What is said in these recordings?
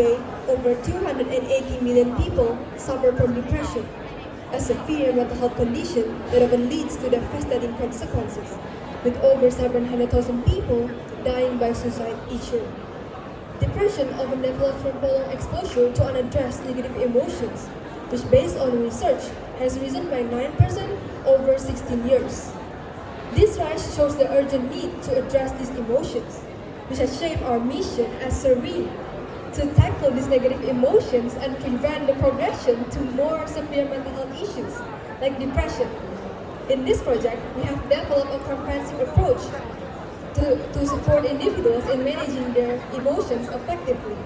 over 280 million people suffer from depression, a severe mental health condition that often leads to devastating consequences, with over 700,000 people dying by suicide each year. Depression often develops from prolonged exposure to unaddressed negative emotions, which based on research has risen by 9% over 16 years. This rise shows the urgent need to address these emotions, which has shaped our mission as SERENE to tackle these negative emotions and prevent the progression to more severe mental health issues like depression. In this project, we have developed a comprehensive approach to support individuals in managing their emotions effectively.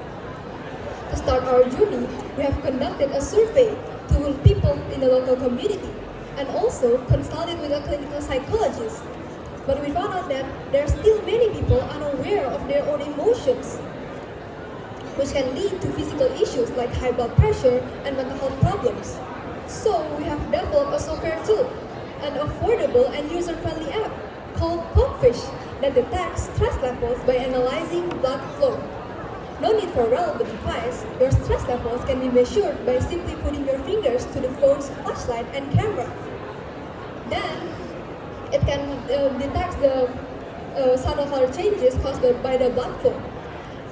To start our journey, we have conducted a survey to people in the local community and also consulted with a clinical psychologist. But we found out that there are still many people unaware of their own emotions, which can lead to physical issues like high blood pressure and mental health problems. So we have developed a software tool, an affordable and user-friendly app called Pupfish that detects stress levels by analyzing blood flow. No need for a relevant device, your stress levels can be measured by simply putting your fingers to the phone's flashlight and camera. Then, it can detect the subtle color changes caused by the blood flow.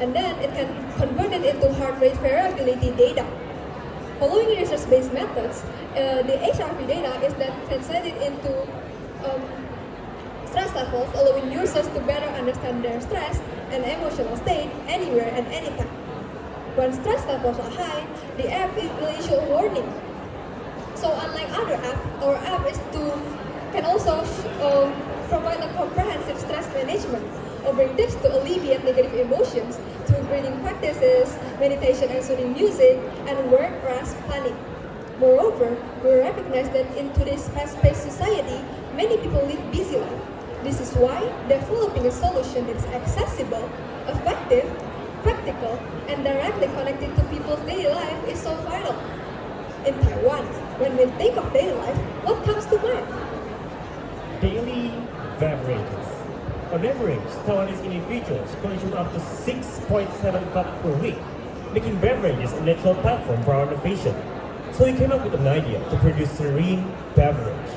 And then it can convert it into heart rate variability data. Following research-based methods, the HRV data is then translated into stress levels, allowing users to better understand their stress and emotional state anywhere and anytime. When stress levels are high, the app will issue a warning. So unlike other apps, our app can also provide a comprehensive stress management, offering tips to alleviate negative emotions through breathing practices, meditation and soothing music, and work rest planning. Moreover, we recognize that in today's fast-paced society, many people live busy lives. This is why developing a solution that is accessible, effective, practical, and directly connected to people's daily life is so vital. In Taiwan, when we think of daily life, what comes to mind? Daily beverages. On average, Taiwanese individuals consume up to 6.7 cups per week, making beverages a natural platform for our innovation. So we came up with an idea to produce SERENE beverage.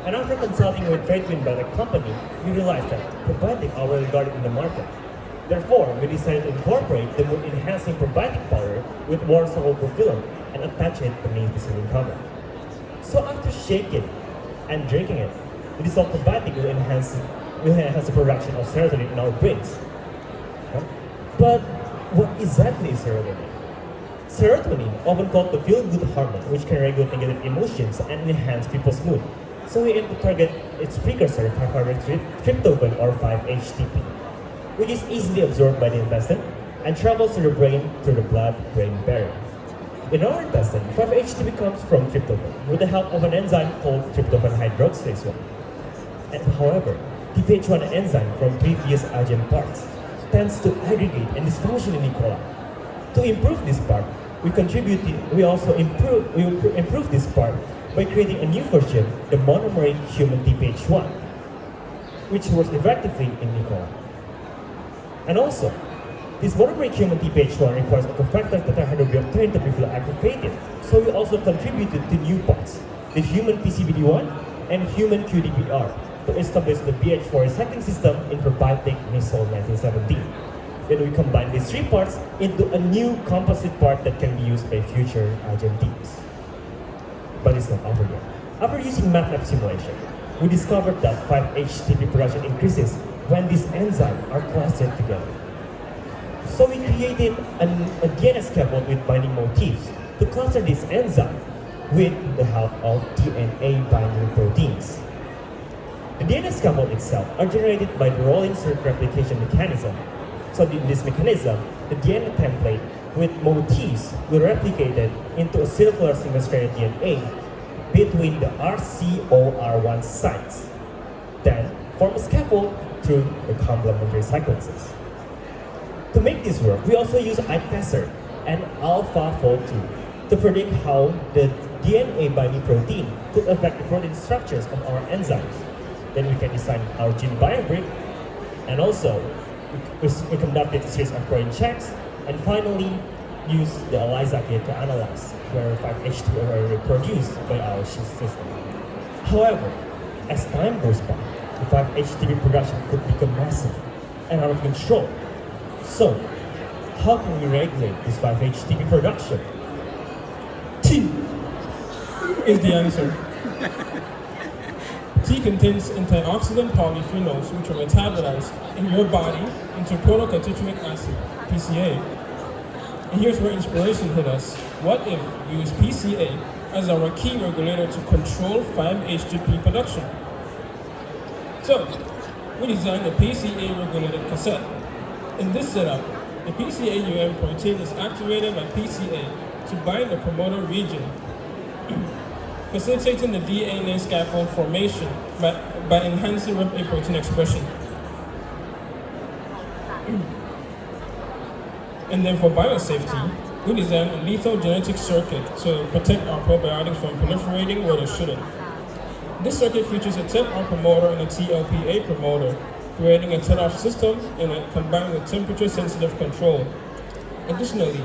And after consulting with treatment by the company, we realized that probiotics are well regarded in the market. Therefore, we decided to incorporate the mood-enhancing probiotic powder with water-soluble film and attach it beneath the SERENE cover. So after shaking and drinking it, the dissolved probiotic will enhance the production of serotonin in our brains. But what exactly is serotonin? Serotonin, often called the feel-good hormone, which can regulate negative emotions and enhance people's mood. So we aim to target its precursor, 5-tryptophan or 5-HTP, which is easily absorbed by the intestine and travels to the brain through the blood-brain barrier. In our intestine, 5-HTP comes from tryptophan with the help of an enzyme called tryptophan hydroxylase 1. And however, TPH1 enzyme from previous iGEM parts tends to aggregate and dysfunction in E. coli. To improve this part, we improve this part by creating a new version, the monomeric human TPH1, which works effectively in E. coli. And also, this monomeric human TPH1 requires a cofactor tetrahydrobioctane to be fully activated, so we also contributed to new parts, the human PCBD1 and human QDPR, to establish the BH4 recycling system in probiotic Nisol 1917. Then we combine these three parts into a new composite part that can be used by future iGEM teams. But it's not over yet. After using MATLAB simulation, we discovered that 5-HTP production increases when these enzymes are clustered together. So we created a DNA scaffold with binding motifs to cluster this enzyme with the help of DNA binding proteins. The DNA scaffold itself are generated by the rolling circuit replication mechanism. So in this mechanism, the DNA template with motifs will replicate it into a circular single-stranded DNA between the RCOR1 sites, then form a scaffold through the complementary sequences. To make this work, we also use iTester and AlphaFold 2 to predict how the DNA binding protein could affect the protein structures of our enzymes. Then we can design our gene biobrick, and also we conducted a series of protein checks, and finally use the ELISA kit to analyze where 5-HT are already produced by our system. However, as time goes by, the 5-HTP production could become massive and out of control. So, how can we regulate this 5-HTP production? Tea is the answer. Tea contains antioxidant polyphenols which are metabolized in your body into protoconstituent acid, PCA. And here's where inspiration hit us. What if we use PCA as our key regulator to control 5-HTP production? So, we designed a PCA-regulated cassette. In this setup, the PCA-UM protein is activated by PCA to bind the promoter region, facilitating the DNA scaffold formation by enhancing RIP-A protein expression. And then for biosafety, we designed a lethal genetic circuit to protect our probiotics from proliferating where they shouldn't. This circuit features a 10R promoter and a TLPA promoter, creating a TET-off system combined with temperature-sensitive control. Additionally,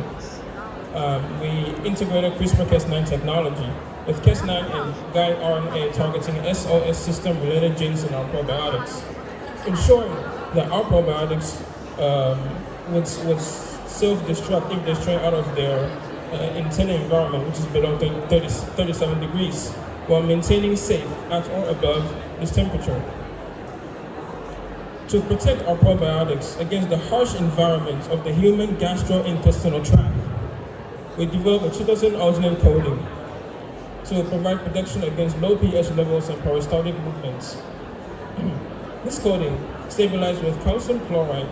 we integrated CRISPR-Cas9 technology with Cas9 and guide RNA targeting SOS system-related genes in our probiotics, ensuring that our probiotics would self-destruct if they stray out of their intended environment, which is below 37 degrees, while maintaining safe at or above this temperature. To protect our probiotics against the harsh environment of the human gastrointestinal tract, we developed a tryptophan alginate coating to provide protection against low pH levels and peristaltic movements. This coating, stabilized with calcium chloride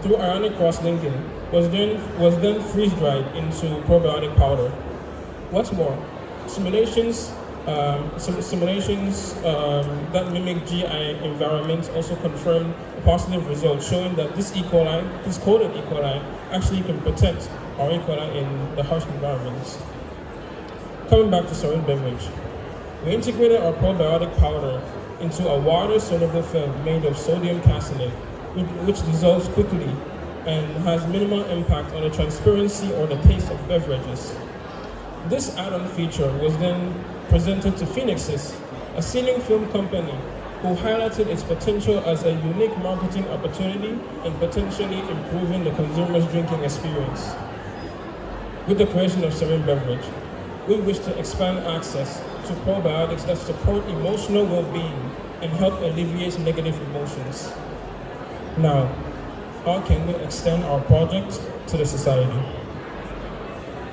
through ionic cross-linking, was then freeze-dried into probiotic powder. What's more, simulations that mimic GI environments also confirmed a positive result, showing that this coated E. coli, actually can protect our E. coli in the harsh environments. Coming back to SERENE beverage, we integrated our probiotic powder into a water-soluble film made of sodium caseinate, which dissolves quickly and has minimal impact on the transparency or the taste of beverages. This add-on feature was then presented to Phoenix's, a sealing film company, who highlighted its potential as a unique marketing opportunity and potentially improving the consumer's drinking experience. With the creation of SERENE beverage, we wish to expand access to probiotics that support emotional well-being and help alleviate negative emotions. Now, how can we extend our project to the society?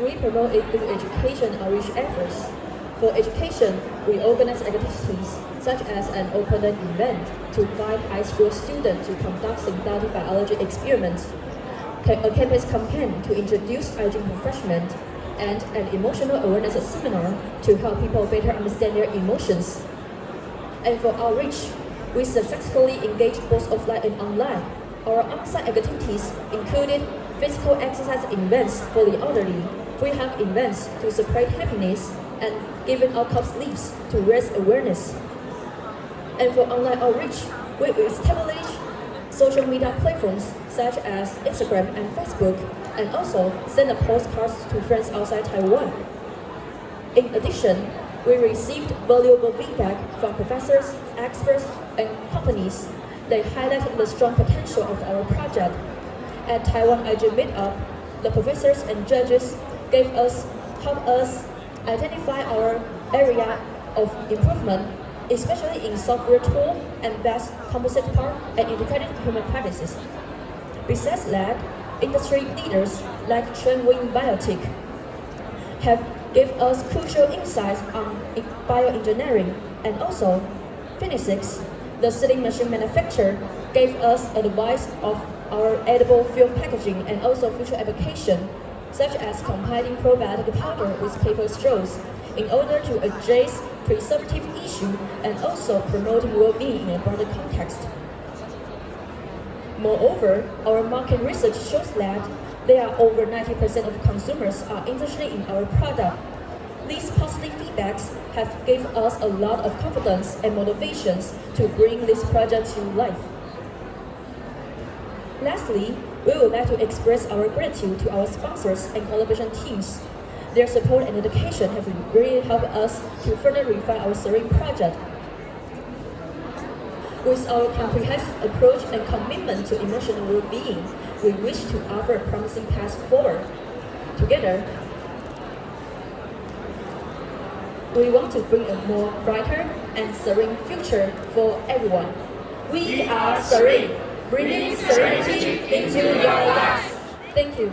We promote it through education outreach efforts. For education, we organize activities such as an open-end event to guide high school students to conduct synthetic biology experiments, a campus campaign to introduce iGEM for freshmen, and an emotional awareness seminar to help people better understand their emotions. And for outreach, we successfully engaged both offline and online. Our on-site activities included physical exercise events for the elderly, free hug events to spread happiness, and giving out cup sleeves to raise awareness. And for online outreach, we established social media platforms such as Instagram and Facebook, and also send postcards to friends outside Taiwan. In addition, we received valuable feedback from professors, experts, and companies that highlighted the strong potential of our project. At Taiwan iGEM meetup, the professors and judges helped us identify our area of improvement, especially in software tool and best composite part and integrated human practices. Besides that, industry leaders like Wing Biotech have given us crucial insights on bioengineering, and also Phoenix, the sealing machine manufacturer, gave us advice of our edible film packaging and also future application, such as combining probiotic powder with paper straws in order to address preservative issue and also promoting well-being in a broader context. Moreover, our market research shows that there are over 90% of consumers are interested in our product. These positive feedbacks have given us a lot of confidence and motivations to bring this project to life. Lastly, We would like to express our gratitude to our sponsors and collaboration teams. Their support and dedication have really helped us to further refine our SERENE project. With our comprehensive approach and commitment to emotional well-being, we wish to offer a promising path forward. Together, we want to bring a more brighter and serene future for everyone. We are SERENE, bringing serenity into your life. Thank you.